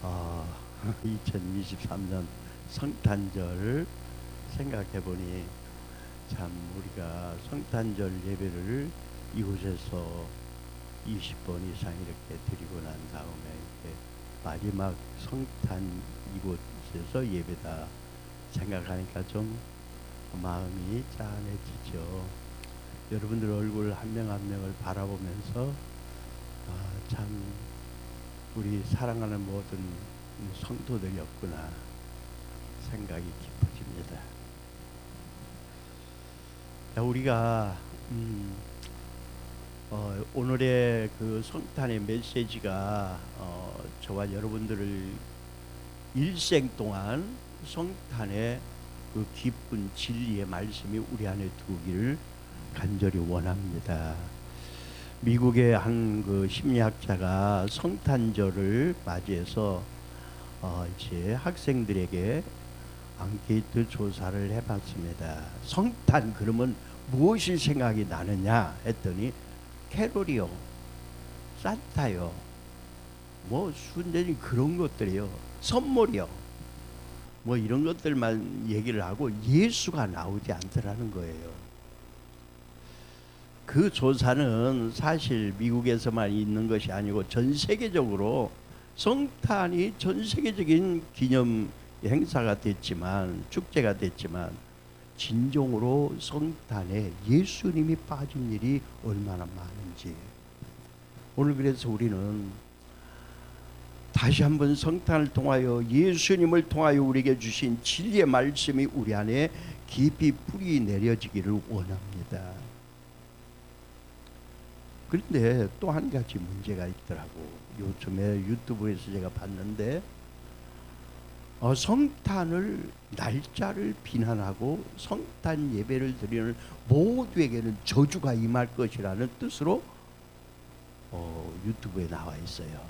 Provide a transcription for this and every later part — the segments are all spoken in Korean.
어, 2023년 성탄절 생각해 보니 참 우리가 성탄절 예배를 이곳에서 20번 이상 이렇게 드리고 난 다음에 이렇게 마지막 성탄 이곳에서 예배다 생각하니까 좀 마음이 짠해지죠. 여러분들 얼굴 한 명 한 명을 바라보면서 참 우리 사랑하는 모든 성도들이었구나 생각이 깊어집니다. 우리가 오늘의 그 성탄의 메시지가 저와 여러분들을 일생 동안 성탄의 그 기쁜 진리의 말씀이 우리 안에 두기를 간절히 원합니다. 미국의 한 그 심리학자가 성탄절을 맞이해서 이제 학생들에게 앙케이트 조사를 해봤습니다. 성탄 그러면 무엇이 생각이 나느냐 했더니 캐롤이요, 산타요, 뭐 순전히 그런 것들이요, 선물이요, 뭐 이런 것들만 얘기를 하고 예수가 나오지 않더라는 거예요. 그 조사는 사실 미국에서만 있는 것이 아니고 전 세계적으로 성탄이 전 세계적인 기념 행사가 됐지만, 축제가 됐지만 진정으로 성탄에 예수님이 빠진 일이 얼마나 많은지, 오늘 그래서 우리는 다시 한번 성탄을 통하여 예수님을 통하여 우리에게 주신 진리의 말씀이 우리 안에 깊이 뿌리 내려지기를 원합니다. 그런데 또 한 가지 문제가 있더라고. 요즘에 유튜브에서 제가 봤는데 성탄을 날짜를 비난하고 성탄 예배를 드리는 모두에게는 저주가 임할 것이라는 뜻으로 유튜브에 나와 있어요.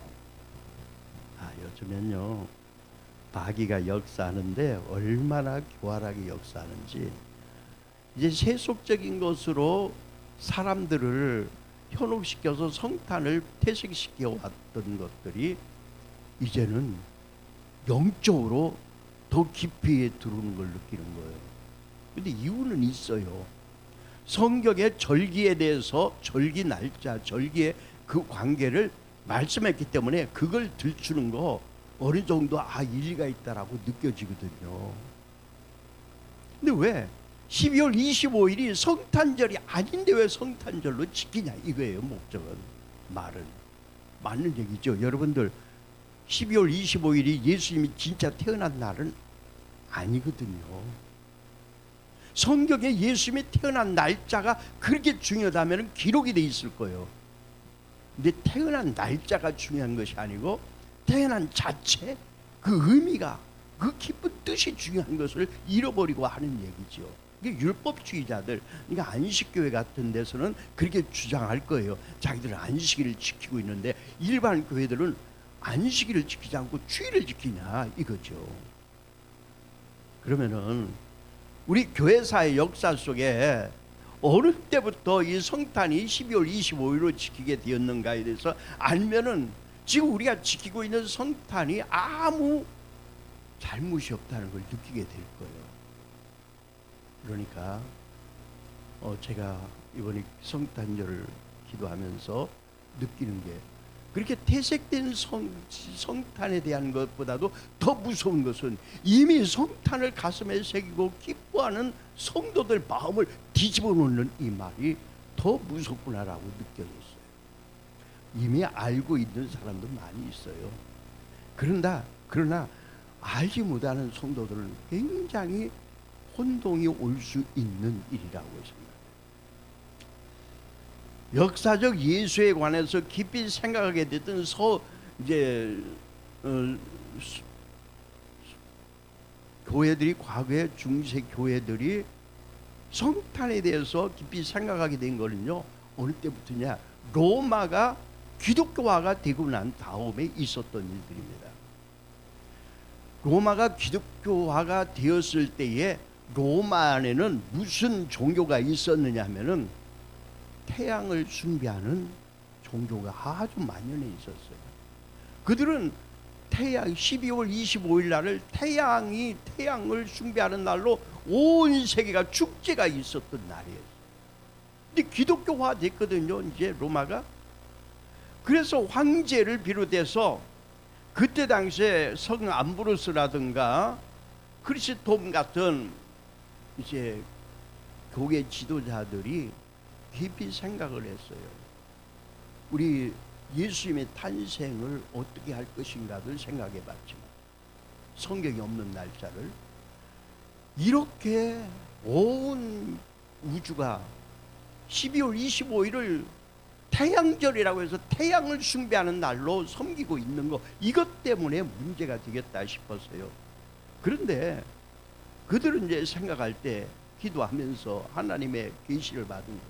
요즘엔요 마귀가 역사하는데 얼마나 교활하게 역사하는지, 이제 세속적인 것으로 사람들을 현혹시켜서 성탄을 퇴색시켜 왔던 것들이 이제는 영적으로 더 깊이 들어오는 걸 느끼는 거예요. 근데 이유는 있어요. 성경의 절기에 대해서, 절기 날짜, 절기의 그 관계를 말씀했기 때문에 그걸 들추는 거 어느 정도 일리가 있다라고 느껴지거든요. 근데 왜 12월 25일이 성탄절이 아닌데 왜 성탄절로 지키냐 이거예요. 목적은, 말은 맞는 얘기죠. 여러분들 12월 25일이 예수님이 진짜 태어난 날은 아니거든요. 성경에 예수님이 태어난 날짜가 그렇게 중요하다면 기록이 돼 있을 거예요. 근데 태어난 날짜가 중요한 것이 아니고 태어난 자체, 그 의미가, 그 깊은 뜻이 중요한 것을 잃어버리고 하는 얘기죠. 이게 율법주의자들, 그러니까 안식교회 같은 데서는 그렇게 주장할 거예요. 자기들은 안식일을 지키고 있는데 일반 교회들은 안식일을 지키지 않고 주일을 지키냐 이거죠. 그러면은 우리 교회사의 역사 속에 어느 때부터 이 성탄이 12월 25일로 지키게 되었는가에 대해서 알면은 지금 우리가 지키고 있는 성탄이 아무 잘못이 없다는 걸 느끼게 될 거예요. 그러니까 제가 이번에 성탄절을 기도하면서 느끼는 게, 그렇게 퇴색된 성탄에 대한 것보다도 더 무서운 것은 이미 성탄을 가슴에 새기고 기뻐하는 성도들 마음을 뒤집어 놓는 이 말이 더 무섭구나라고 느껴졌어요. 이미 알고 있는 사람도 많이 있어요. 그러나 알지 못하는 성도들은 굉장히 혼동이 올 수 있는 일이라고 생각합니다. 역사적 예수에 관해서 깊이 생각하게 됐던 교회들이, 과거의 중세 교회들이 성탄에 대해서 깊이 생각하게 된 거는요, 어느 때부터냐, 로마가 기독교화가 되고 난 다음에 있었던 일들입니다. 로마가 기독교화가 되었을 때에 로마 안에는 무슨 종교가 있었느냐 하면은 태양을 숭배하는 종교가 아주 만연해 있었어요. 그들은 태양 12월 25일 날을 태양을 숭배하는 날로 온 세계가 축제가 있었던 날이에요. 근데 기독교화 됐거든요, 이제 로마가. 그래서 황제를 비롯해서 그때 당시에 성 암브로스라든가 크리스톰 같은 이제 교회 지도자들이 깊이 생각을 했어요. 우리 예수님의 탄생을 어떻게 할 것인가를 생각해 봤지만 성경이 없는 날짜를 이렇게 온 우주가 12월 25일을 태양절이라고 해서 태양을 숭배하는 날로 섬기고 있는 거, 이것 때문에 문제가 되겠다 싶었어요. 그런데 그들은 이제 생각할 때 기도하면서 하나님의 계시를 받은 거예요.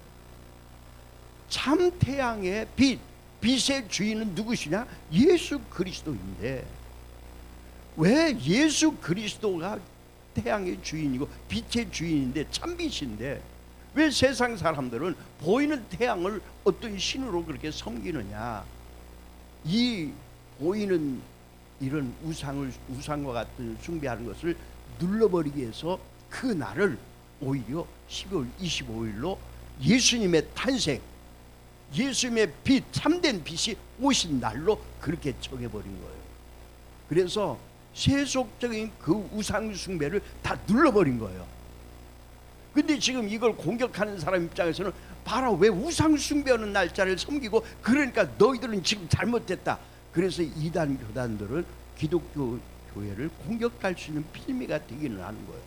참 태양의 빛의 주인은 누구시냐? 예수 그리스도인데, 왜 예수 그리스도가 태양의 주인이고 빛의 주인인데 참빛인데 왜 세상 사람들은 보이는 태양을 어떤 신으로 그렇게 섬기느냐? 이 보이는 이런 우상과 같은 숭배하는 것을 눌러버리기 위해서 그 날을 오히려 12월 25일로 예수님의 탄생, 예수님의 빛, 참된 빛이 오신 날로 그렇게 정해버린 거예요. 그래서 세속적인 그 우상 숭배를 다 눌러버린 거예요. 근데 지금 이걸 공격하는 사람 입장에서는 봐라, 왜 우상 숭배하는 날짜를 섬기고, 그러니까 너희들은 지금 잘못됐다. 그래서 이단 교단들은 기독교 교회를 공격할 수 있는 빌미가 되기는 하는 거예요.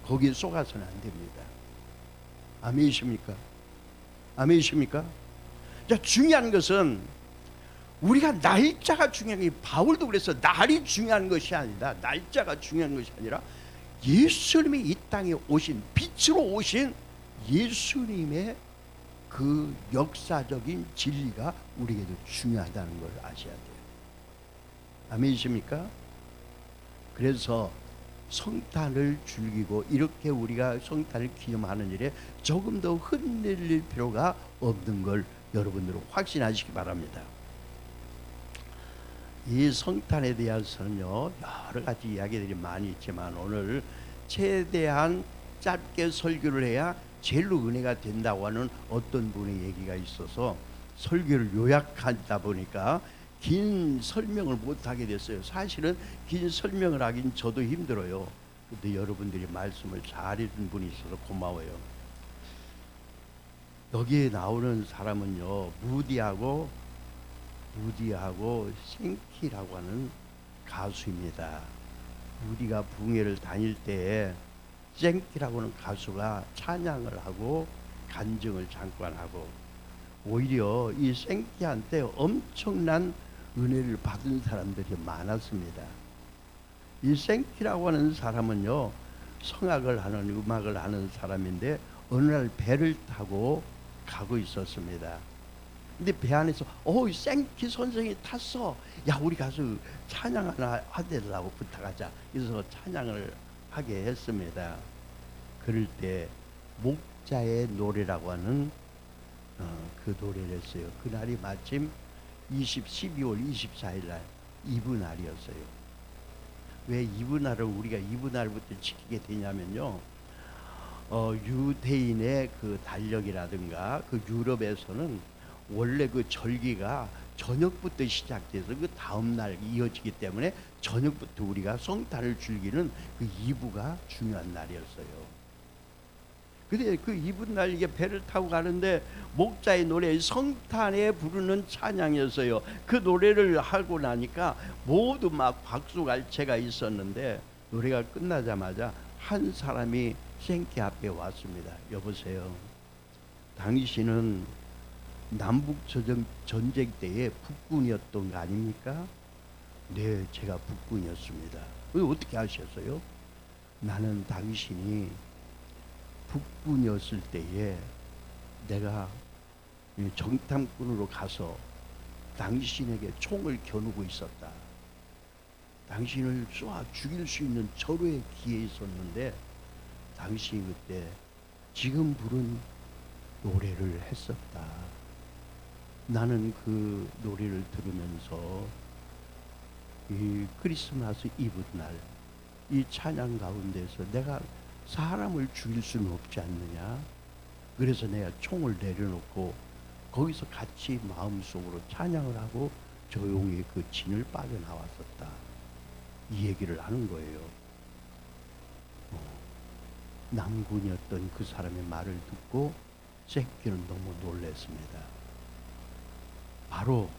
거기에 속아서는 안 됩니다. 아멘이십니까? 아멘이십니까? 자, 중요한 것은 우리가 날짜가 중요한 게, 바울도 그래서 날이 중요한 것이 아니라, 날짜가 중요한 것이 아니라 예수님이 이 땅에 오신, 빛으로 오신 예수님의 그 역사적인 진리가 우리에게도 중요하다는 걸 아셔야 돼요. 아멘이십니까? 그래서 성탄을 즐기고 이렇게 우리가 성탄을 기념하는 일에 조금 더 흔들릴 필요가 없는 걸 여러분들은 확신하시기 바랍니다. 이 성탄에 대해서는요, 여러 가지 이야기들이 많이 있지만 오늘 최대한 짧게 설교를 해야 제일로 은혜가 된다고 하는 어떤 분의 얘기가 있어서 설교를 요약하다 보니까 긴 설명을 못하게 됐어요. 사실은 긴 설명을 하긴 저도 힘들어요. 근데 여러분들이 말씀을 잘해준 분이 있어서 고마워요. 여기에 나오는 사람은요, 무디하고 생키라고 하는 가수입니다. 무디가 붕괴를 다닐 때 생키라고 하는 가수가 찬양을 하고 간증을 잠깐 하고, 오히려 이 생키한테 엄청난 은혜를 받은 사람들이 많았습니다. 이 생키라고 하는 사람은요, 성악을 하는, 음악을 하는 사람인데 어느 날 배를 타고 가고 있었습니다. 근데 배 안에서 생키 선생이 탔어. 야, 우리 가서 찬양 하나 하달라고 부탁하자. 그래서 찬양을 하게 했습니다. 그럴 때 목자의 노래라고 하는 그 노래를 했어요. 그날이 마침 12월 24일 날 이브날이었어요. 왜 이브날을 우리가 이브날부터 지키게 되냐면요, 유대인의 그 달력이라든가 그 유럽에서는 원래 그 절기가 저녁부터 시작돼서 그 다음날 이어지기 때문에 저녁부터 우리가 성탄을 즐기는 그 이브가 중요한 날이었어요. 근데 그 이브날 이게 배를 타고 가는데 목자의 노래, 성탄에 부르는 찬양이었어요. 그 노래를 하고 나니까 모두 막 박수갈채가 있었는데 노래가 끝나자마자 한 사람이 생키 앞에 왔습니다. 여보세요, 당신은 남북 전쟁 때에 북군이었던 거 아닙니까? 네, 제가 북군이었습니다. 어떻게 아셨어요? 나는 당신이 북군이었을 때에 내가 정탐꾼으로 가서 당신에게 총을 겨누고 있었다. 당신을 쏴 죽일 수 있는 절호의 기회에 있었는데 당신이 그때 지금 부른 노래를 했었다. 나는 그 노래를 들으면서 이 크리스마스 이브 날 이 찬양 가운데서 내가 사람을 죽일 수는 없지 않느냐. 그래서 내가 총을 내려놓고 거기서 같이 마음속으로 찬양을 하고 조용히 그 진을 빠져나왔었다. 이 얘기를 하는 거예요. 남군이었던 그 사람의 말을 듣고 새끼는 너무 놀랐습니다. 바로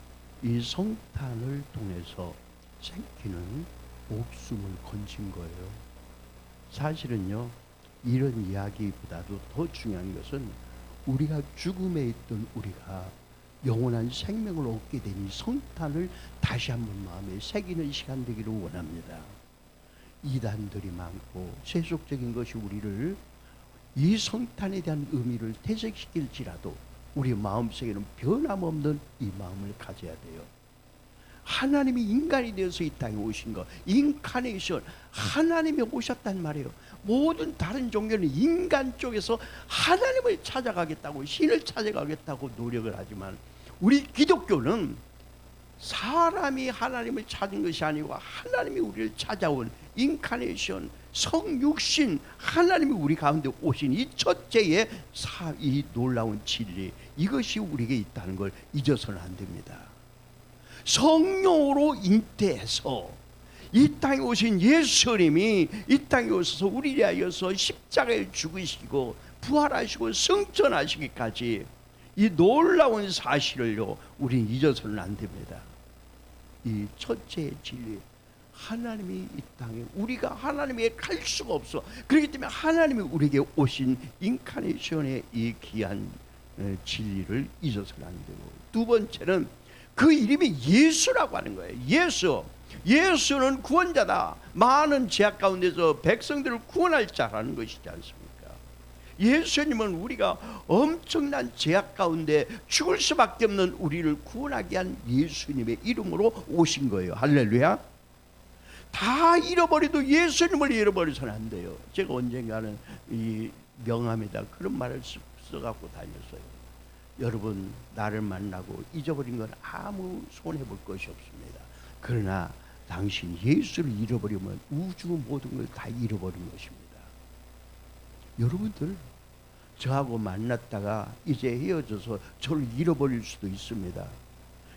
이 성탄을 통해서 새끼는 목숨을 건진 거예요. 사실은요, 이런 이야기보다도 더 중요한 것은 우리가 죽음에 있던 우리가 영원한 생명을 얻게 되니 성탄을 다시 한번 마음에 새기는 시간 되기를 원합니다. 이단들이 많고 세속적인 것이 우리를 이 성탄에 대한 의미를 퇴색시킬지라도 우리 마음속에는 변함없는 이 마음을 가져야 돼요. 하나님이 인간이 되어서 이 땅에 오신 것, 인카네이션, 하나님이 오셨단 말이에요. 모든 다른 종교는 인간 쪽에서 하나님을 찾아가겠다고, 신을 찾아가겠다고 노력을 하지만 우리 기독교는 사람이 하나님을 찾은 것이 아니고 하나님이 우리를 찾아온 인카네이션, 성육신, 하나님이 우리 가운데 오신 이 첫째의 이 놀라운 진리, 이것이 우리에게 있다는 걸 잊어서는 안 됩니다. 성령으로 잉태해서 이 땅에 오신 예수님이 이 땅에 오셔서 우리를 위하여서 십자가에 죽으시고 부활하시고 승천하시기까지 이 놀라운 사실을요, 우리는 잊어서는 안 됩니다. 이 첫째의 진리, 하나님이 이 땅에, 우리가 하나님에게 갈 수가 없어. 그렇기 때문에 하나님이 우리에게 오신 인카네이션의 이 귀한 진리를 잊어서는 안 되고, 두 번째는 그 이름이 예수라고 하는 거예요. 예수는 구원자다. 많은 죄악 가운데서 백성들을 구원할 자라는 것이지 않습니까? 예수님은 우리가 엄청난 죄악 가운데 죽을 수밖에 없는 우리를 구원하게 한 예수님의 이름으로 오신 거예요. 할렐루야. 다 잃어버려도 예수님을 잃어버려서는 안 돼요. 제가 언젠가는 이 명함에다 그런 말을 써갖고 다녔어요. 여러분, 나를 만나고 잊어버린 건 아무 손해볼 것이 없습니다. 그러나 당신 예수를 잃어버리면 우주 모든 걸 다 잃어버린 것입니다. 여러분들, 저하고 만났다가 이제 헤어져서 저를 잃어버릴 수도 있습니다.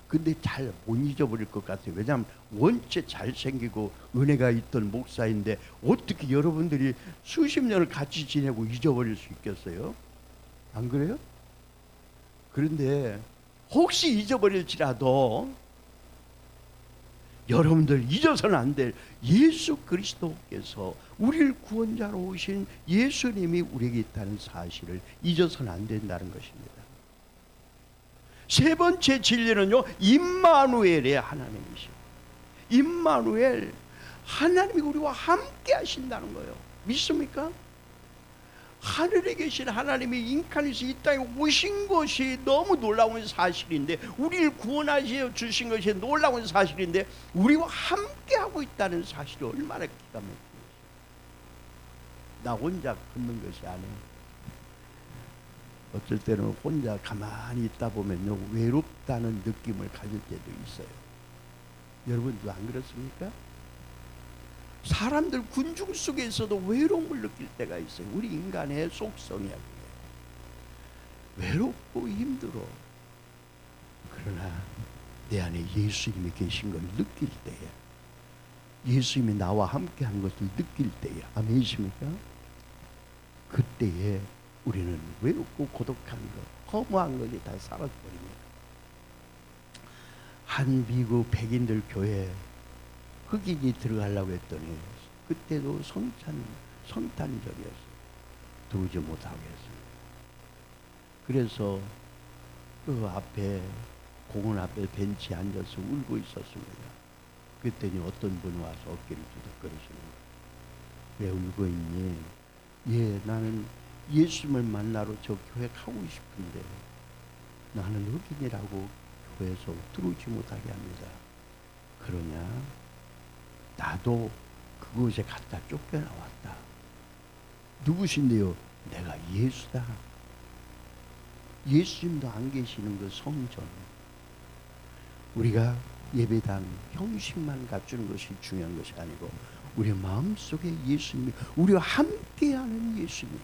근데 잘 못 잊어버릴 것 같아요. 왜냐하면 원체 잘생기고 은혜가 있던 목사인데 어떻게 여러분들이 수십 년을 같이 지내고 잊어버릴 수 있겠어요? 안 그래요? 그런데 혹시 잊어버릴지라도 여러분들 잊어서는 안 될 예수 그리스도께서 우리를 구원자로 오신 예수님이 우리에게 있다는 사실을 잊어서는 안 된다는 것입니다. 세 번째 진리는요, 임마누엘의 하나님이시오. 임마누엘, 하나님이 우리와 함께 하신다는 거예요. 믿습니까? 하늘에 계신 하나님이 인카네이션 이 땅에 오신 것이 너무 놀라운 사실인데, 우리를 구원하시어 주신 것이 놀라운 사실인데, 우리와 함께 하고 있다는 사실이 얼마나 기가 막힙니까? 나 혼자 걷는 것이 아니에요. 어쩔 때는 혼자 가만히 있다 보면요, 외롭다는 느낌을 가질 때도 있어요. 여러분도 안 그렇습니까? 사람들 군중 속에서도 외로움을 느낄 때가 있어요. 우리 인간의 속성이야. 외롭고 힘들어. 그러나 내 안에 예수님이 계신 걸 느낄 때에, 예수님이 나와 함께 한 것을 느낄 때에, 아멘이십니까? 그때에 우리는 외롭고 고독한 것, 허무한 것이 다 사라져버립니다. 한 미국 백인들 교회 흑인이 들어가려고 했더니 그때도 성탄절이었어요. 들어오지 못하게 했습니다. 그래서 그 앞에, 공원 앞에 벤치에 앉아서 울고 있었습니다. 그랬더니 어떤 분이 와서 어깨를 두덕거리시는 거예요. 왜 울고 있니? 예, 나는 예수님을 만나러 저 교회 가고 싶은데 나는 흑인이라고 교회에서 들어오지 못하게 합니다. 그러냐? 나도 그곳에 갔다 쫓겨나왔다. 누구신데요? 내가 예수다. 예수님도 안 계시는 그 성전. 우리가 예배당 형식만 갖추는 것이 중요한 것이 아니고 우리 마음속에 예수님이 우리와 함께하는 예수님,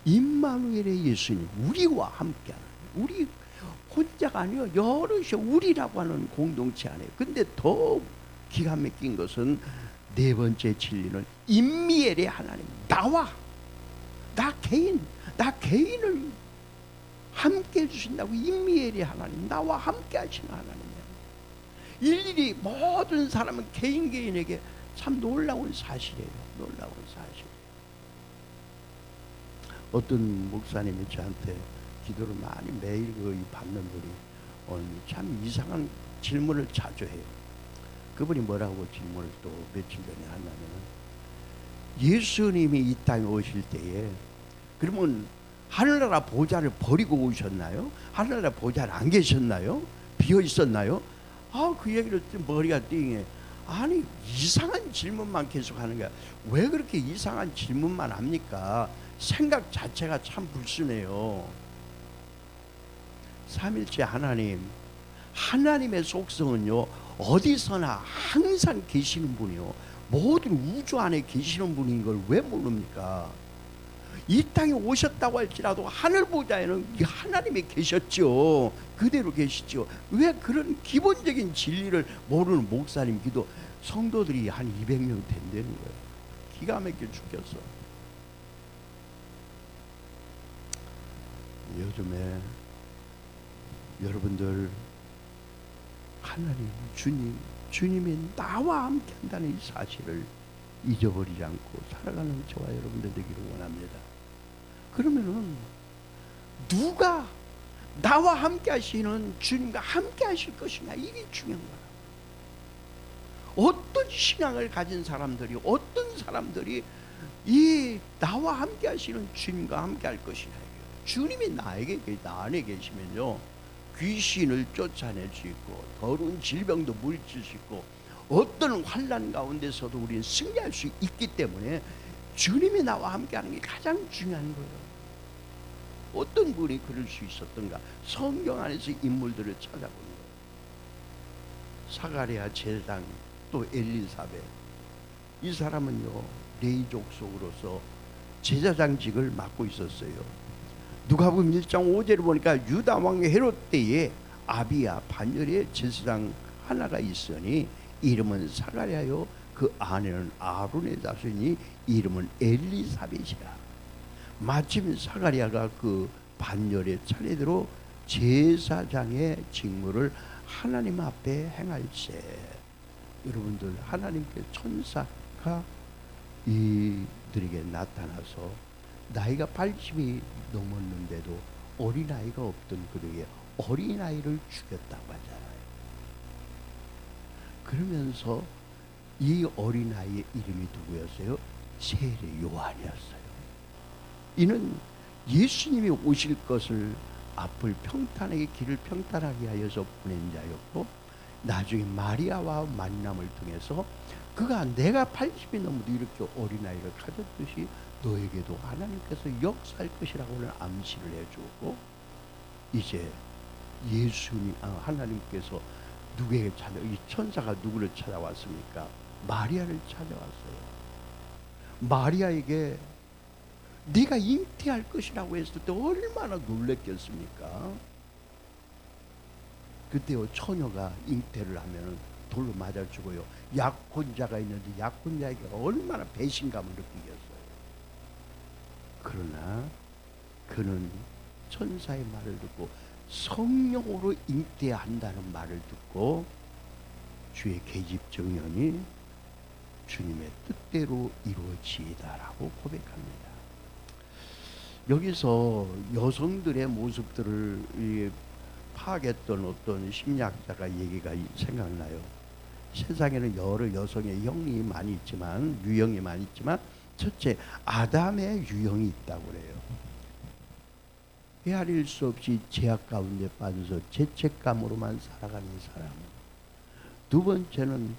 임마누엘의 예수님, 우리와 함께하는, 우리 혼자가 아니요 여럿이 우리라고 하는 공동체 안에. 근데 더 기가 막힌 것은 네 번째 진리는 임미엘의 하나님, 나 개인을 함께 해주신다고. 임미엘의 하나님, 나와 함께 하시는 하나님이야. 일일이 모든 사람은 개인에게 참 놀라운 사실이에요. 놀라운 사실. 어떤 목사님이 저한테 기도를 많이 매일 거의 받는 분이 참 이상한 질문을 자주 해요. 그분이 뭐라고 질문을 또 며칠 전에 하냐면, 예수님이 이 땅에 오실 때에 그러면 하늘나라 보좌를 버리고 오셨나요? 하늘나라 보좌를 안 계셨나요? 비어 있었나요? 그 얘기를 듣고 머리가 띵해. 아니, 이상한 질문만 계속 하는 거야. 왜 그렇게 이상한 질문만 합니까? 생각 자체가 참 불순해요. 삼일째 하나님, 하나님의 속성은요, 어디서나 항상 계시는 분이요, 모든 우주 안에 계시는 분인 걸 왜 모릅니까? 이 땅에 오셨다고 할지라도 하늘 보좌에는 이 하나님이 계셨죠. 그대로 계시죠. 왜 그런 기본적인 진리를 모르는 목사님 기도 성도들이 한 200명 된다는 거예요. 기가 막혀 죽겠어. 요즘에 여러분들 하나님, 주님이 나와 함께 한다는 이 사실을 잊어버리지 않고 살아가는 저와 여러분들 되기를 원합니다. 그러면은 누가 나와 함께 하시는 주님과 함께 하실 것이냐, 이게 중요한 거야. 어떤 신앙을 가진 사람들이, 어떤 사람들이 이 나와 함께 하시는 주님과 함께 할 것이냐. 주님이 나 안에 계시면요, 귀신을 쫓아낼 수 있고 더러운 질병도 물리칠 수 있고 어떤 환난 가운데서도 우리는 승리할 수 있기 때문에 주님이 나와 함께하는 게 가장 중요한 거예요. 어떤 분이 그럴 수 있었던가? 성경 안에서 인물들을 찾아보는 거예요. 사가랴 제사장, 또 엘리사벳. 이 사람은요, 레위 족속으로서 제사장직을 맡고 있었어요. 누가복음 1장 5절을 보니까 유다 왕 헤롯 때에 아비야 반열에 제사장 하나가 있으니 이름은 사가랴요, 그 아내는 아론의 자손이 이름은 엘리사벳이라. 마침 사가랴가 그 반열의 차례대로 제사장의 직무를 하나님 앞에 행할세. 여러분들, 하나님께 천사가 이들에게 나타나서 나이가 80이 넘었는데도 어린아이가 없던 그에게 어린아이를 죽였다고 하잖아요. 그러면서 이 어린아이의 이름이 누구였어요? 세례 요한이었어요. 이는 예수님이 오실 것을 앞을 평탄하게, 길을 평탄하게 하여서 보낸 자였고, 나중에 마리아와 만남을 통해서 그가 내가 80이 넘어도 이렇게 어린아이를 가졌듯이 너에게도 하나님께서 역사할 것이라고 하는 암시를 해주고, 이제 하나님께서 누구에게 이 천사가 누구를 찾아왔습니까? 마리아를 찾아왔어요. 마리아에게 네가 잉태할 것이라고 했을 때 얼마나 놀랬겠습니까? 그때요, 처녀가 잉태를 하면 돌로 맞아 죽어요. 약혼자가 있는데 약혼자에게 얼마나 배신감을 느끼겠어요. 그러나 그는 천사의 말을 듣고 성령으로 잉태한다는 말을 듣고 주의 계집 정연이 주님의 뜻대로 이루어지이다라고 고백합니다. 여기서 여성들의 모습들을 파악했던 어떤 심리학자가 얘기가 생각나요. 세상에는 여러 여성의 형이 많이 있지만, 유형이 많이 있지만, 첫째, 아담의 유형이 있다고 그래요. 헤아릴 수 없이 죄악 가운데 빠져서 죄책감으로만 살아가는 사람. 두 번째는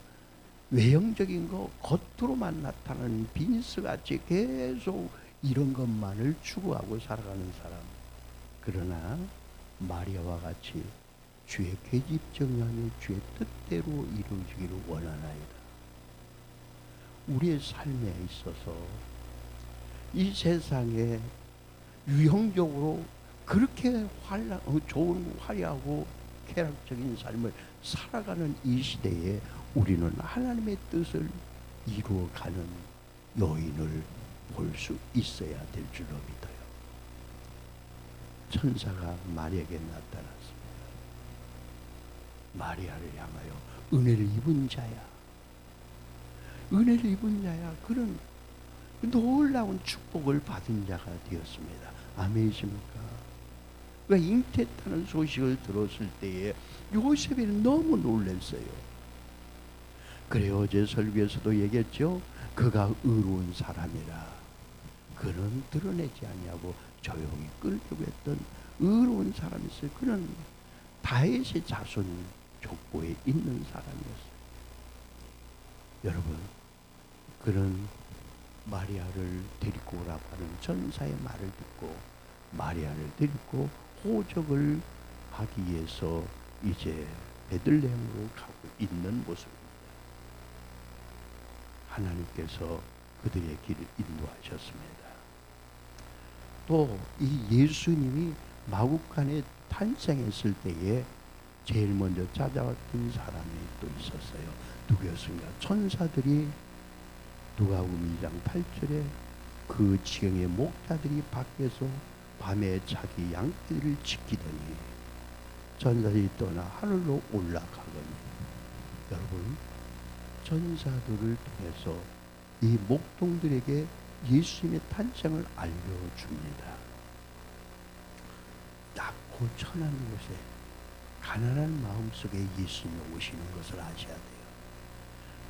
외형적인 거, 겉으로만 나타나는 빈스같이 계속 이런 것만을 추구하고 살아가는 사람. 그러나 마리아와 같이 주의 계집 정하며 주의 뜻대로 이루어지기를 원하나이다. 우리의 삶에 있어서 이 세상에 유형적으로 그렇게 좋은 화려하고 쾌락적인 삶을 살아가는 이 시대에 우리는 하나님의 뜻을 이루어가는 요인을 볼 수 있어야 될 줄로 믿어요. 천사가 마리아에게 나타났습니다. 마리아를 향하여 은혜를 입은 자야, 은혜를 입은 자야, 그런 놀라운 축복을 받은 자가 되었습니다. 아멘이십니까? 그러니까 잉태했다는 소식을 들었을 때에 요셉이 너무 놀랐어요. 그래, 어제 설교에서도 얘기했죠. 그가 의로운 사람이라 그는 드러내지 아니하고 조용히 끌려고 했던 의로운 사람이었어요. 그는 다윗의 자손 족보에 있는 사람이었어요. 여러분, 그는 마리아를 데리고 오라고 하는 전사의 말을 듣고 마리아를 데리고 호적을 하기 위해서 이제 베들레헴으로 가고 있는 모습입니다. 하나님께서 그들의 길을 인도하셨습니다. 또 이 예수님이 마국간에 탄생했을 때에 제일 먼저 찾아왔던 사람이 또 있었어요. 누구였습니까? 천사들이 누가복음 2장 8절에 그 지경의 목자들이 밖에서 밤에 자기 양떼를 지키더니 천사들이 떠나 하늘로 올라가거니. 여러분, 천사들을 통해서 이 목동들에게 예수님의 탄생을 알려줍니다. 낮고 천한 곳에 가난한 마음속에 예수님이 오시는 것을 아셔야 돼요.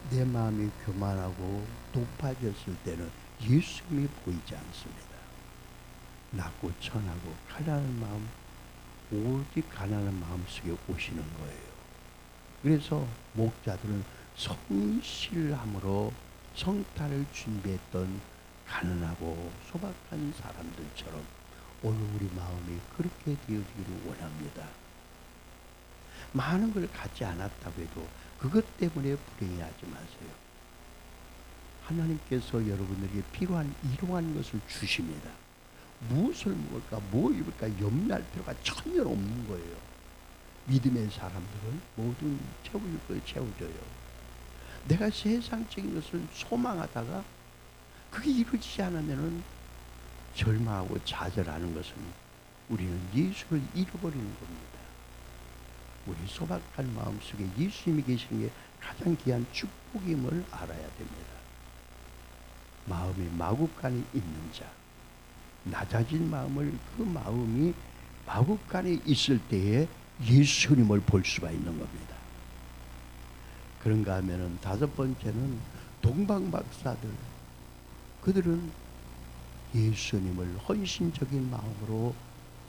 내 마음이 교만하고 높아졌을 때는 예수님이 보이지 않습니다. 낮고 천하고 가난한 마음, 오직 가난한 마음 속에 오시는 거예요. 그래서 목자들은 성실함으로 성탄을 준비했던 가난하고 소박한 사람들처럼 오늘 우리 마음이 그렇게 되어지기를 원합니다. 많은 걸 갖지 않았다고 해도 그것 때문에 불행해하지 마세요. 하나님께서 여러분에게 필요한 이러한 것을 주십니다. 무엇을 먹을까, 뭐 입을까 염려할 필요가 전혀 없는 거예요. 믿음의 사람들은 모든 채워줄 걸 채워줘요. 내가 세상적인 것을 소망하다가 그게 이루어지지 않으면 절망하고 좌절하는 것은 우리는 예수를 잃어버리는 겁니다. 우리 소박한 마음속에 예수님이 계시는 게 가장 귀한 축복임을 알아야 됩니다. 마음이 마국간에 있는 자, 낮아진 마음을, 그 마음이 마국간에 있을 때에 예수님을 볼 수가 있는 겁니다. 그런가 하면은 다섯 번째는 동방박사들, 그들은 예수님을 헌신적인 마음으로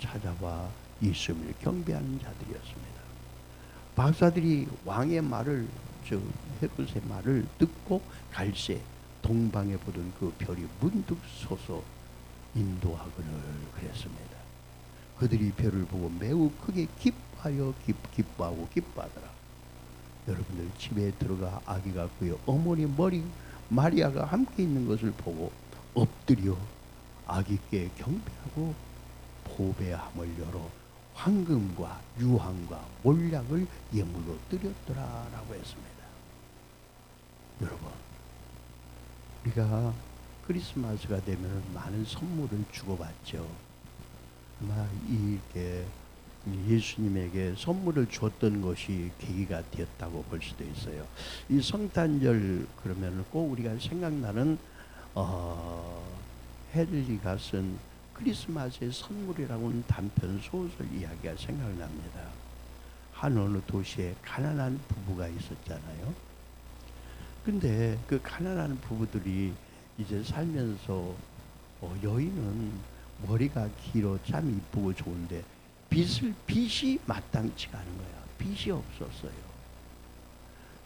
찾아와 예수님을 경배하는 자들이었습니다. 박사들이 왕의 말을, 저 헤롯의 말을 듣고 갈새 동방에 보던 그 별이 문득 솟아 인도하거늘 그랬습니다. 그들이 별을 보고 매우 크게 기뻐하고 기뻐하더라. 여러분들 집에 들어가 아기가 그의 어머니 머리 마리아가 함께 있는 것을 보고 엎드려 아기께 경배하고 보배함을 열어 황금과 유황과 몰약을 예물로 드렸더라라고 했습니다. 여러분, 우리가 크리스마스가 되면 많은 선물을 주고받죠. 아마 이렇게 예수님에게 선물을 줬던 것이 계기가 되었다고 볼 수도 있어요. 이 성탄절 그러면 꼭 우리가 생각나는 헤들리가 쓴 크리스마스의 선물이라고는 단편 소설 이야기가 생각납니다. 한 어느 도시에 가난한 부부가 있었잖아요. 근데 그 가난한 부부들이 이제 살면서 여인은 머리가 길어 참 이쁘고 좋은데 빚이 마땅치가 않은 거야. 빚이 없었어요.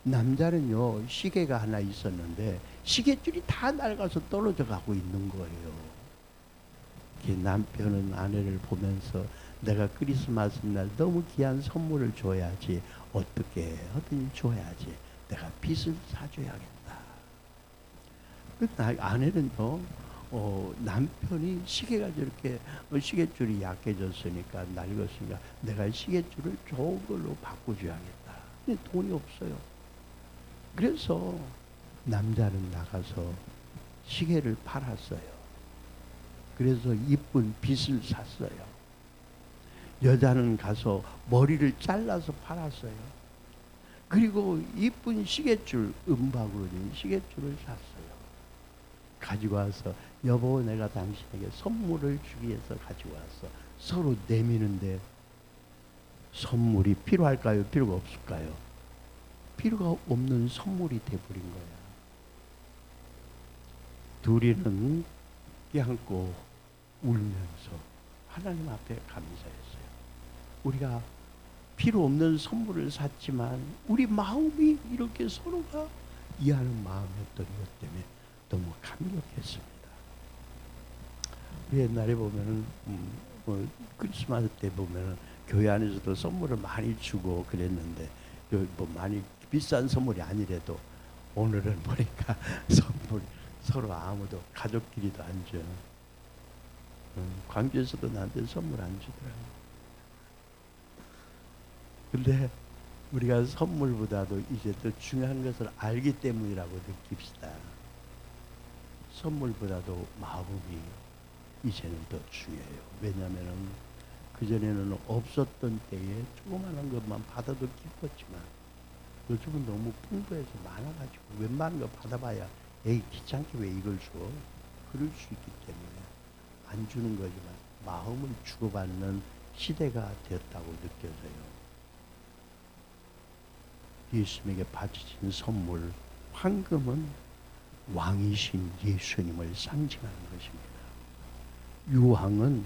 남자는요, 시계가 하나 있었는데 시계줄이 다 낡아서 떨어져 가고 있는 거예요. 남편은 아내를 보면서 내가 크리스마스 날 너무 귀한 선물을 줘야지, 어떻게 하든지 줘야지, 내가 빚을 사줘야겠다. 아내는요, 남편이 시계가 저렇게 시계줄이 약해졌으니까, 낡았으니까 내가 시계줄을 좋은 걸로 바꿔줘야겠다. 근데 돈이 없어요. 그래서 남자는 나가서 시계를 팔았어요. 그래서 이쁜 빗을 샀어요. 여자는 가서 머리를 잘라서 팔았어요. 그리고 이쁜 시계줄, 은박으로 된 시계줄을 샀어요. 가지고 와서 여보, 내가 당신에게 선물을 주기 위해서 가지고 와서 서로 내미는데, 선물이 필요할까요? 필요가 없을까요? 필요가 없는 선물이 돼버린 거야. 둘이는 껴안고 울면서 하나님 앞에 감사했어요. 우리가 필요 없는 선물을 샀지만 우리 마음이 이렇게 서로가 이해하는 마음이었던 것 때문에 너무 감격했습니다. 옛날에 보면은 크리스마스 때 보면은 교회 안에서도 선물을 많이 주고 그랬는데, 많이 비싼 선물이 아니래도 오늘은 보니까 선물 서로 아무도, 가족끼리도 안 줘. 광주에서도 나한테 선물 안 주더라고. 근데 우리가 선물보다도 이제 더 중요한 것을 알기 때문이라고 느낍시다. 선물보다도 마음이 이제는 더 중요해요. 왜냐하면 그전에는 없었던 때에 조그마한 것만 받아도 기뻤지만, 요즘은 너무 풍부해서 많아가지고 웬만한 거 받아봐야 에이, 귀찮게 왜 이걸 줘? 그럴 수 있기 때문에 안 주는 거지만 마음을 주고받는 시대가 되었다고 느껴져요. 예수님에게 바쳐진 선물, 황금은 왕이신 예수님을 상징하는 것입니다. 유황은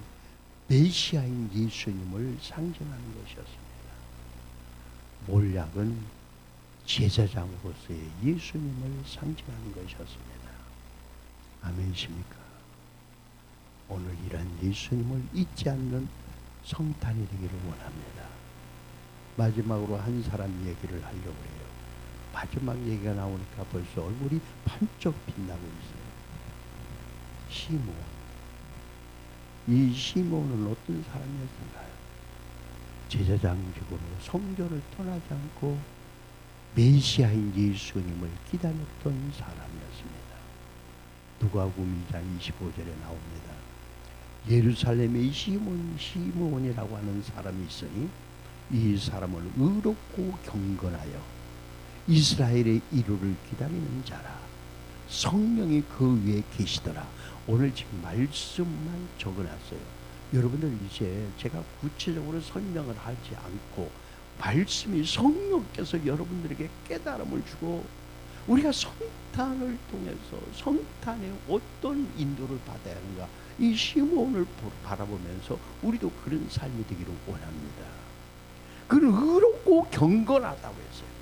메시아인 예수님을 상징하는 것이었습니다. 몰약은 제사장으로서의 예수님을 상징하는 것이었습니다. 아멘이십니까? 오늘 이런 예수님을 잊지 않는 성탄이 되기를 원합니다. 마지막으로 한 사람 얘기를 하려고 해요. 마지막 얘기가 나오니까 벌써 얼굴이 반짝 빛나고 있어요. 시므온. 이 시므온은 어떤 사람이었을까요? 제사장직으로 성전을 떠나지 않고 메시아인 예수님을 기다렸던 사람이었습니다. 누가복음 2장 25절에 나옵니다. 예루살렘에 시므온이라고 하는 사람이 있으니 이 사람은 의롭고 경건하여 이스라엘의 이루를 기다리는 자라. 성령이 그 위에 계시더라. 오늘 지금 말씀만 적어놨어요. 여러분들 이제 제가 구체적으로 설명을 하지 않고 말씀이 성령께서 여러분들에게 깨달음을 주고, 우리가 성탄을 통해서 성탄의 어떤 인도를 받아야 하는가, 이 시므온을 바라보면서 우리도 그런 삶이 되기를 원합니다. 그는 의롭고 경건하다고 했어요.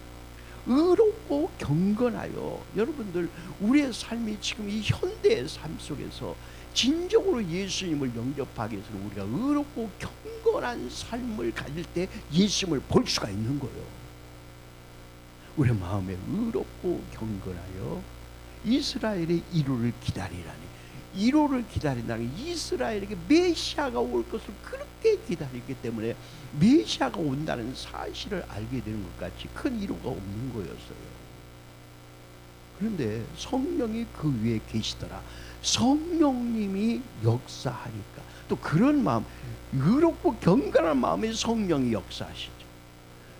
의롭고 경건하여, 여러분들 우리의 삶이 지금 이 현대의 삶 속에서 진정으로 예수님을 영접하기 위해서는 우리가 의롭고 경건한 삶을 가질 때 예수님을 볼 수가 있는 거예요. 우리 마음에 의롭고 경건하여 이스라엘의 이루를 기다리라니. 이루를 기다린다는 게 이스라엘에게 메시아가 올 것을 그렇게 기다리기 때문에 메시아가 온다는 사실을 알게 되는 것 같이 큰 이루가 없는 거였어요. 그런데 성령이 그 위에 계시더라. 성령님이 역사하니까 또 그런 마음, 의롭고 경건한 마음에 성령이 역사하시죠.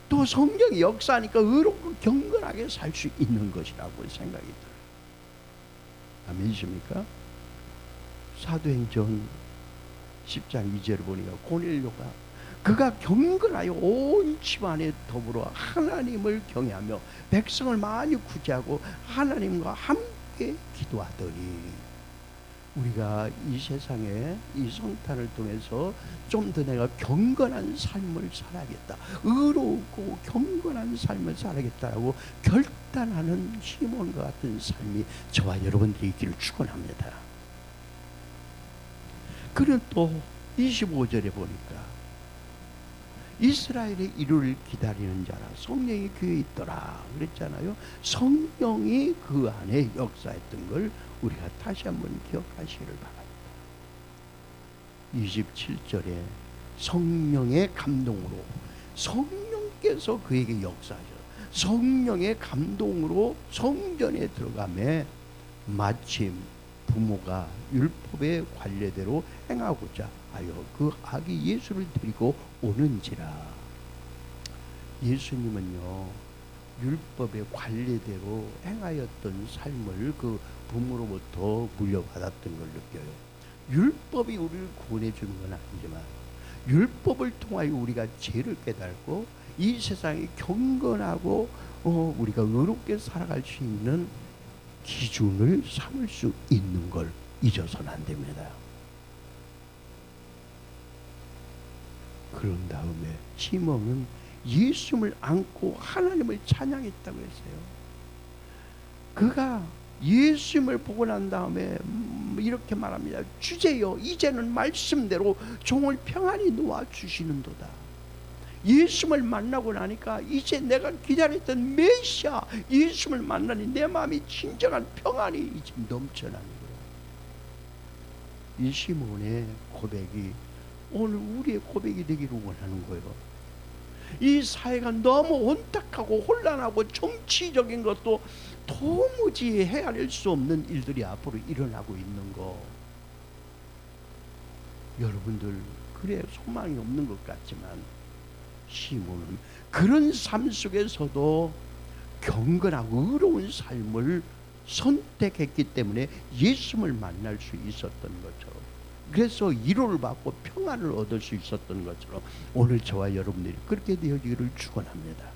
또 성령이 역사하니까 의롭고 경건하게 살 수 있는 것이라고 생각이 들어요. 아멘이십니까? 사도행전 10장 2절을 보니까 고넬료가 그가 경건하여 온 집안에 더불어 하나님을 경외하며 백성을 많이 구제하고 하나님과 함께 기도하더니, 우리가 이 세상에 이 성탄을 통해서 좀 더 내가 경건한 삶을 살아야겠다, 의롭고 경건한 삶을 살아야겠다라고 결단하는 시몬과 같은 삶이 저와 여러분들이 있기를 축원합니다. 그는 또 25절에 보니까 이스라엘의 이루를 기다리는 자라 성령이 그에 있더라 그랬잖아요. 성령이 그 안에 역사했던 걸 우리가 다시 한번 기억하시기를 바랍니다. 27절에 성령의 감동으로, 성령께서 그에게 역사하셔. 성령의 감동으로 성전에 들어가매 마침 부모가 율법의 관례대로 행하고자 하여 그 아기 예수를 데리고 오는지라. 예수님은요, 율법의 관례대로 행하였던 삶을 그 부모로부터 물려받았던 걸 느껴요. 율법이 우리를 구원해 주는 건 아니지만 율법을 통하여 우리가 죄를 깨닫고 이 세상에 경건하고 우리가 의롭게 살아갈 수 있는 기준을 삼을 수 있는 걸 잊어서는 안 됩니다. 그런 다음에 시몬은 예수님을 안고 하나님을 찬양했다고 했어요. 그가 예수님을 보고 난 다음에 이렇게 말합니다. 주제여, 이제는 말씀대로 종을 평안히 놓아주시는도다. 예수님을 만나고 나니까 이제 내가 기다렸던 메시아 예수님을 만나니 내 마음이 진정한 평안이 이제 넘쳐나는 거예요. 이 시몬의 고백이 오늘 우리의 고백이 되기를 원하는 거예요. 이 사회가 너무 혼탁하고 혼란하고 정치적인 것도 도무지 헤아릴 수 없는 일들이 앞으로 일어나고 있는 거, 여러분들 그래 소망이 없는 것 같지만 시몬은 그런 삶 속에서도 경건하고 의로운 삶을 선택했기 때문에 예수님을 만날 수 있었던 것처럼, 그래서 위로를 받고 평안을 얻을 수 있었던 것처럼 오늘 저와 여러분들이 그렇게 되어지기를 축원합니다.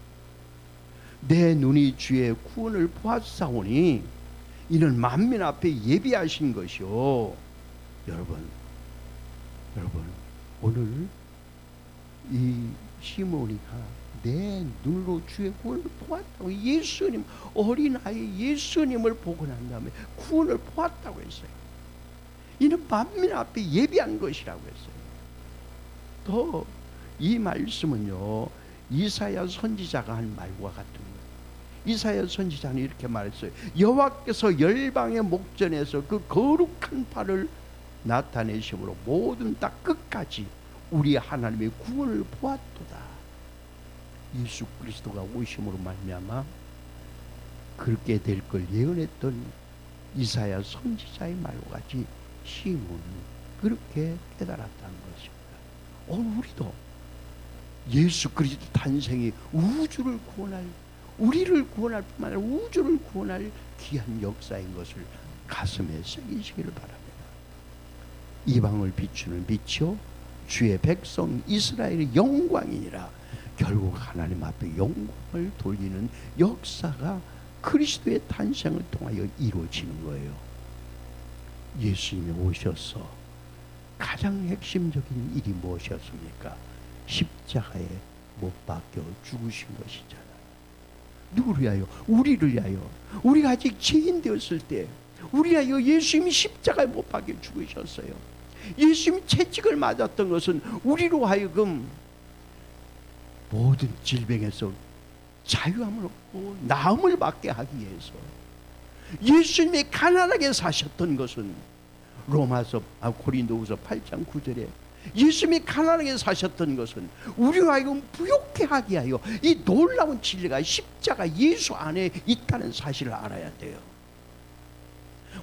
내 눈이 주의 구원을 보았사오니 이는 만민 앞에 예비하신 것이요. 여러분 오늘 이 시몬이가 내 눈으로 주의 구원을 보았다고, 예수님 어린아이 예수님을 보고 난 다음에 구원을 보았다고 했어요. 이는 만민 앞에 예비한 것이라고 했어요. 더 이 말씀은요, 이사야 선지자가 한 말과 같은 거예요. 이사야 선지자는 이렇게 말했어요. 여호와께서 열방의 목전에서 그 거룩한 팔을 나타내심으로 모든 땅 끝까지 우리 하나님의 구원을 보았도다. 예수 그리스도가 오심으로 말미암아 그렇게 될 걸 예언했던 이사야 선지자의 말과 같이 시몬은 그렇게 깨달았다는 것입니다. 오늘 우리도 예수 그리스도 탄생이 우주를 구원할, 우리를 구원할 뿐만 아니라 우주를 구원할 귀한 역사인 것을 가슴에 새기시기를 바랍니다. 이방을 비추는 빛이요 주의 백성 이스라엘의 영광이니라. 결국 하나님 앞에 영광을 돌리는 역사가 그리스도의 탄생을 통하여 이루어지는 거예요. 예수님이 오셔서 가장 핵심적인 일이 무엇이었습니까? 십자가에 못 박혀 죽으신 것이잖아요. 누구를 위하여? 우리를 위하여. 우리가 아직 죄인 되었을 때 우리를 위하여 예수님이 십자가에 못 박혀 죽으셨어요. 예수님이 채찍을 맞았던 것은 우리로 하여금 모든 질병에서 자유함을 얻고 나음을 받게 하기 위해서, 예수님이 가난하게 사셨던 것은 고린도후서 8장 9절에 예수님이 가난하게 사셨던 것은 우리로 하여금 부욕해 하기 위하여 이 놀라운 진리가 십자가 예수 안에 있다는 사실을 알아야 돼요.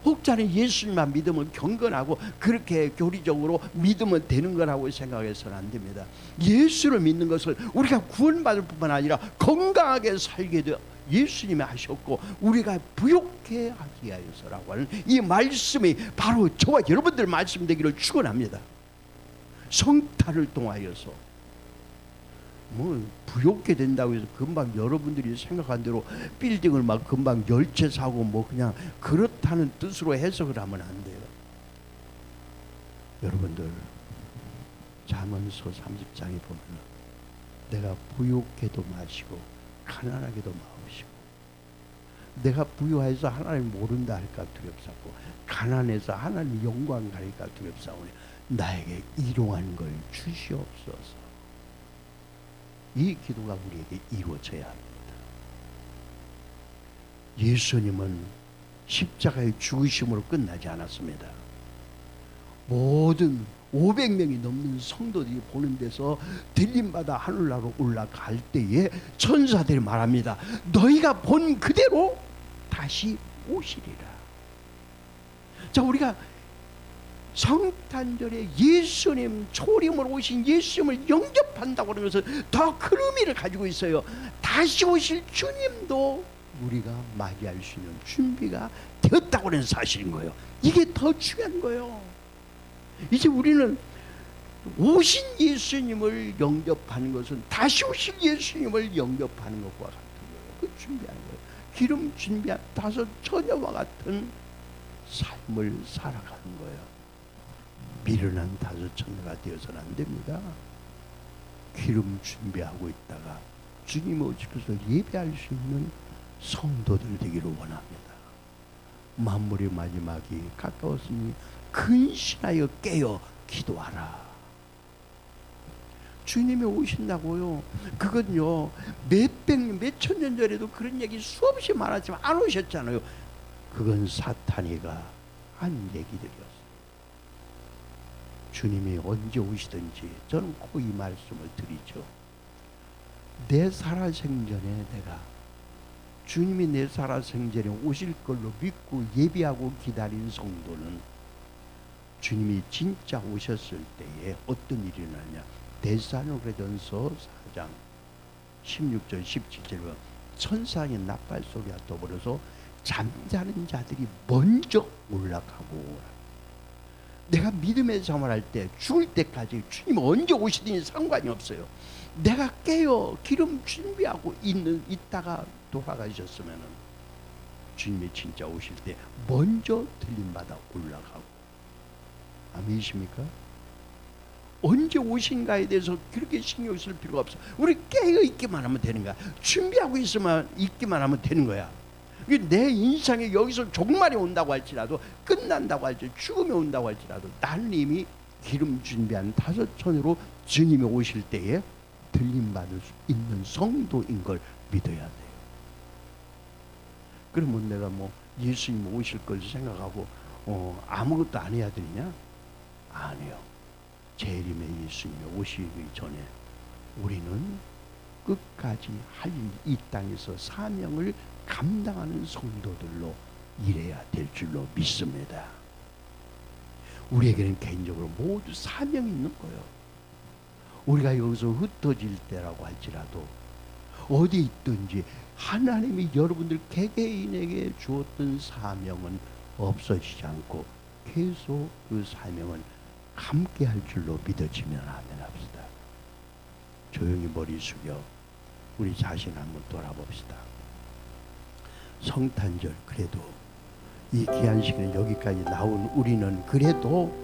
혹자는 예수님만 믿으면 경건하고 그렇게 교리적으로 믿으면 되는 거라고 생각해서는 안 됩니다. 예수를 믿는 것을 우리가 구원받을 뿐만 아니라 건강하게 살게도 예수님이 하셨고 우리가 부욕해 하기 위하여서라고 하는 이 말씀이 바로 저와 여러분들 말씀 되기를 축원합니다. 성탄을 통하여서 뭐 부욕해 된다고 해서 금방 여러분들이 생각한 대로 빌딩을 막 금방 10채 사고 뭐 그냥 그렇다는 뜻으로 해석을 하면 안 돼요. 여러분들 잠언서 30장에 보면 내가 부욕해도 마시고 가난하게도 마시고, 내가 부유해서 하나님 모른다 할까 두렵사고 가난해서 하나님 영광 가릴까 두렵사오니 나에게 일용할 걸 주시옵소서. 이 기도가 우리에게 이루어져야 합니다. 예수님은 십자가의 죽으심으로 끝나지 않았습니다. 모든 500명이 넘는 성도들이 보는 데서 들림받아 하늘나라로 올라갈 때에 천사들이 말합니다. 너희가 본 그대로 다시 오시리라. 자, 우리가 성탄절에 예수님, 초림으로 오신 예수님을 영접한다고 하는 것은 더 큰 의미를 가지고 있어요. 다시 오실 주님도 우리가 맞이할 수 있는 준비가 되었다고 하는 사실인 거예요. 이게 더 중요한 거예요. 이제 우리는 오신 예수님을 영접하는 것은 다시 오실 예수님을 영접하는 것과 같은 거예요. 그 준비하는 거예요. 기름 준비한 5 처녀와 같은 삶을 살아가는 거예요. 미련한 5 처녀가 되어서는 안 됩니다. 기름 준비하고 있다가 주님 오실 것을 예배할 수 있는 성도들 되기를 원합니다. 만물의 마지막이 가까웠으니 근신하여 깨어 기도하라. 주님이 오신다고요. 그건요, 몇백 년, 몇천 년 전에도 그런 얘기 수없이 많았지만 안 오셨잖아요. 그건 사탄이가 한 얘기들이었어요. 주님이 언제 오시든지 저는 꼭 이 말씀을 드리죠. 내 살아생전에 내가 주님이 내 살아생전에 오실 걸로 믿고 예비하고 기다린 성도는 주님이 진짜 오셨을 때에 어떤 일이 일어나냐. 데살로니가전서 4장 16절 17절에 천사의 나팔 소리가 더불어서 잠자는 자들이 먼저 올라가고, 내가 믿음의 생활할 때 죽을 때까지 주님 언제 오시든지 상관이 없어요. 내가 깨어 기름 준비하고 있다가 돌아가셨으면 주님이 진짜 오실 때 먼저 들림받아 올라가고. 아멘이십니까? 언제 오신가에 대해서 그렇게 신경 쓸 필요가 없어. 우리 깨어 있기만 하면 되는 거야. 준비하고 있기만 하면 되는 거야. 내 인생에 여기서 종말이 온다고 할지라도, 끝난다고 할지라도, 죽음이 온다고 할지라도 나는 이미 기름 준비한 5 처녀로 주님이 오실 때에 들림받을 수 있는 성도인 걸 믿어야 돼요. 그러면 내가 뭐 예수님 오실 걸 생각하고 아무것도 안 해야 되느냐? 아니요. 재림의 예수님이 오시기 전에 우리는 끝까지 할 이 땅에서 사명을 감당하는 성도들로 일해야 될 줄로 믿습니다. 우리에게는 개인적으로 모두 사명이 있는 거예요. 우리가 여기서 흩어질 때라고 할지라도 어디 있든지 하나님이 여러분들 개개인에게 주었던 사명은 없어지지 않고 계속 그 사명은 함께 할 줄로 믿어지면 아멘합시다. 조용히 머리 숙여 우리 자신 한번 돌아봅시다. 성탄절, 그래도 이 귀한 시간에 여기까지 나온 우리는 그래도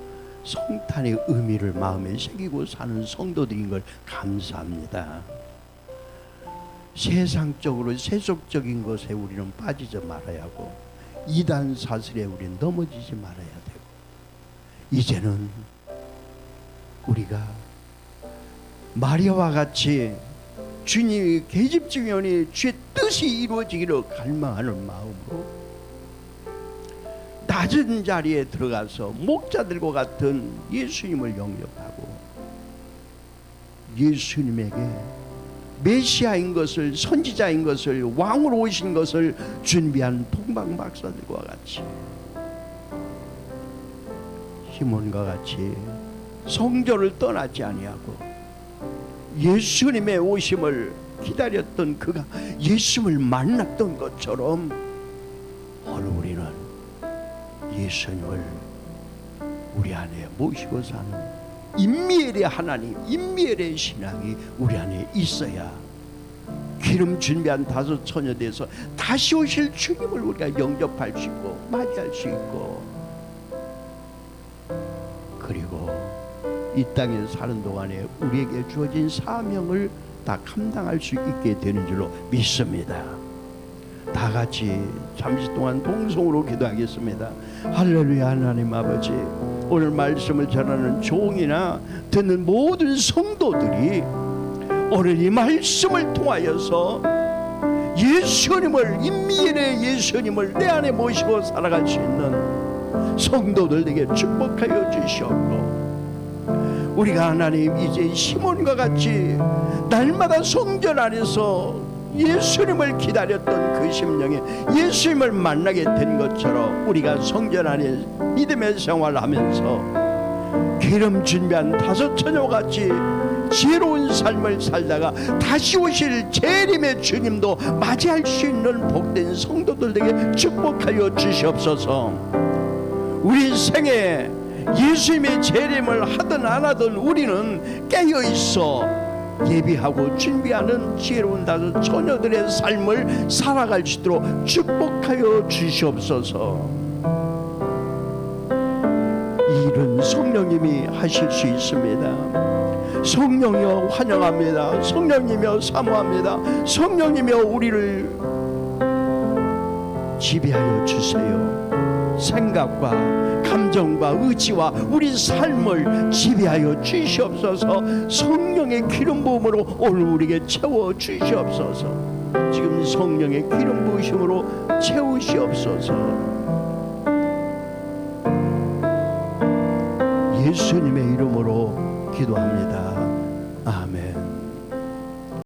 성탄의 의미를 마음에 새기고 사는 성도들인 걸 감사합니다. 세상적으로 세속적인 것에 우리는 빠지지 말아야 하고, 이단 사슬에 우리는 넘어지지 말아야 되고, 이제는 우리가 마리아와 같이 주님이 계집증언이 주의 뜻이 이루어지기를 갈망하는 마음으로 낮은 자리에 들어가서 목자들과 같은 예수님을 영접하고, 예수님에게 메시아인 것을, 선지자인 것을, 왕으로 오신 것을 준비한 동방박사들과 같이, 시몬과 같이 성전을 떠나지 아니하고 예수님의 오심을 기다렸던 그가 예수님을 만났던 것처럼 오늘 우리는 예수님을 우리 안에 모시고 사는 임미엘의 하나님, 임미엘의 신앙이 우리 안에 있어야 기름 준비한 5 처녀 돼서 다시 오실 주님을 우리가 영접할 수 있고 맞이할 수 있고, 그리고 이 땅에 사는 동안에 우리에게 주어진 사명을 다 감당할 수 있게 되는 줄로 믿습니다. 다 같이 잠시 동안 동성으로 기도하겠습니다. 할렐루야. 하나님 아버지, 오늘 말씀을 전하는 종이나 듣는 모든 성도들이 오늘 이 말씀을 통하여서 예수님을, 임미일의 예수님을 내 안에 모시고 살아갈 수 있는 성도들에게 축복하여 주시옵고, 우리가 하나님 이제 시몬과 같이 날마다 성전 안에서 예수님을 기다렸던 그 심령에 예수님을 만나게 된 것처럼 우리가 성전 안에 믿음의 생활을 하면서 기름 준비한 다섯 처녀같이 지혜로운 삶을 살다가 다시 오실 재림의 주님도 맞이할 수 있는 복된 성도들에게 축복하여 주시옵소서. 우리 생에 예수님의 재림을 하든 안 하든 우리는 깨어있어 예비하고 준비하는 지혜로운 다섯 처녀들의 삶을 살아갈 수 있도록 축복하여 주시옵소서. 이 일은 성령님이 하실 수 있습니다. 성령이여 환영합니다. 성령님이여 사모합니다. 성령님이여 우리를 지배하여 주세요. 생각과 감정과 의지와 우리 삶을 지배하여 주시옵소서. 성령의 기름 부음으로 오늘 우리에게 채워 주시옵소서. 지금 성령의 기름 부으심으로 채우시옵소서. 예수님의 이름으로 기도합니다.